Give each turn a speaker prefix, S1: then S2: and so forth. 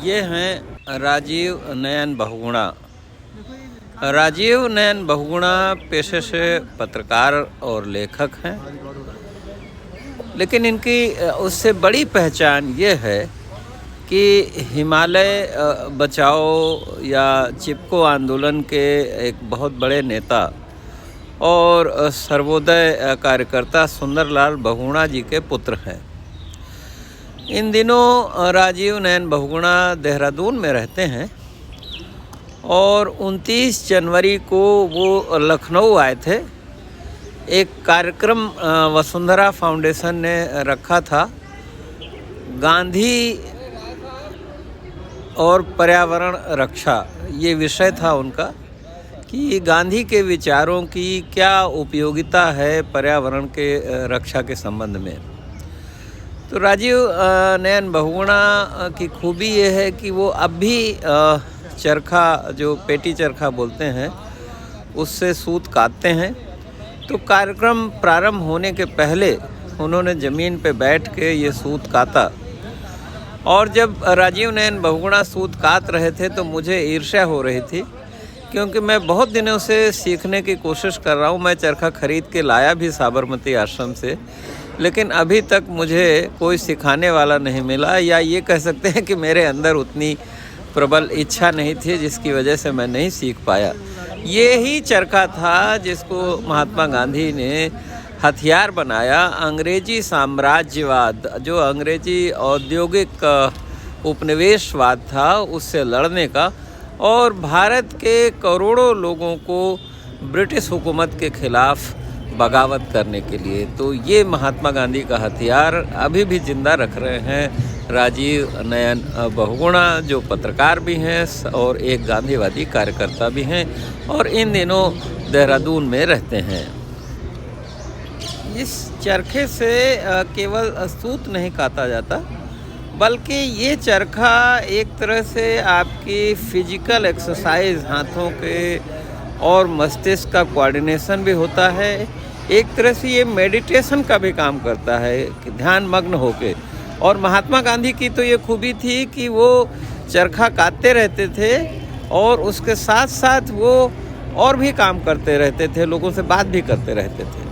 S1: ये हैं राजीव नयन बहुगुणा। राजीव नयन बहुगुणा पेशे से पत्रकार और लेखक हैं, लेकिन इनकी उससे बड़ी पहचान ये है कि हिमालय बचाओ या चिपको आंदोलन के एक बहुत बड़े नेता और सर्वोदय कार्यकर्ता सुंदरलाल बहुगुणा जी के पुत्र हैं। इन दिनों राजीव नयन बहुगुणा देहरादून में रहते हैं और 29 जनवरी को वो लखनऊ आए थे। एक कार्यक्रम वसुंधरा फाउंडेशन ने रखा था, गांधी और पर्यावरण रक्षा, ये विषय था उनका कि गांधी के विचारों की क्या उपयोगिता है पर्यावरण के रक्षा के संबंध में। तो राजीव नयन बहुगुणा की खूबी ये है कि वो अब भी चरखा, जो पेटी चरखा बोलते हैं, उससे सूत काटते हैं। तो कार्यक्रम प्रारंभ होने के पहले उन्होंने ज़मीन पे बैठ के ये सूत काटा, और जब राजीव नयन बहुगुणा सूत काट रहे थे तो मुझे ईर्ष्या हो रही थी, क्योंकि मैं बहुत दिनों से सीखने की कोशिश कर रहा हूँ। मैं चरखा खरीद के लाया भी साबरमती आश्रम से, लेकिन अभी तक मुझे कोई सिखाने वाला नहीं मिला, या ये कह सकते हैं कि मेरे अंदर उतनी प्रबल इच्छा नहीं थी जिसकी वजह से मैं नहीं सीख पाया। ये ही चरखा था जिसको महात्मा गांधी ने हथियार बनाया अंग्रेजी साम्राज्यवाद, जो अंग्रेजी औद्योगिक उपनिवेशवाद था, उससे लड़ने का, और भारत के करोड़ों लोगों को ब्रिटिश हुकूमत के खिलाफ बगावत करने के लिए। तो ये महात्मा गांधी का हथियार अभी भी जिंदा रख रहे हैं राजीव नयन बहुगुणा, जो पत्रकार भी हैं और एक गांधीवादी कार्यकर्ता भी हैं, और इन दिनों देहरादून में रहते हैं। इस चरखे से केवल सूत नहीं काटा जाता, बल्कि ये चरखा एक तरह से आपकी फिजिकल एक्सरसाइज, हाथों के और मस्तिष्क का कोऑर्डिनेशन भी होता है। एक तरह से ये मेडिटेशन का भी काम करता है, ध्यान मग्न होके। और महात्मा गांधी की तो ये खूबी थी कि वो चरखा काटते रहते थे और उसके साथ साथ वो और भी काम करते रहते थे, लोगों से बात भी करते रहते थे।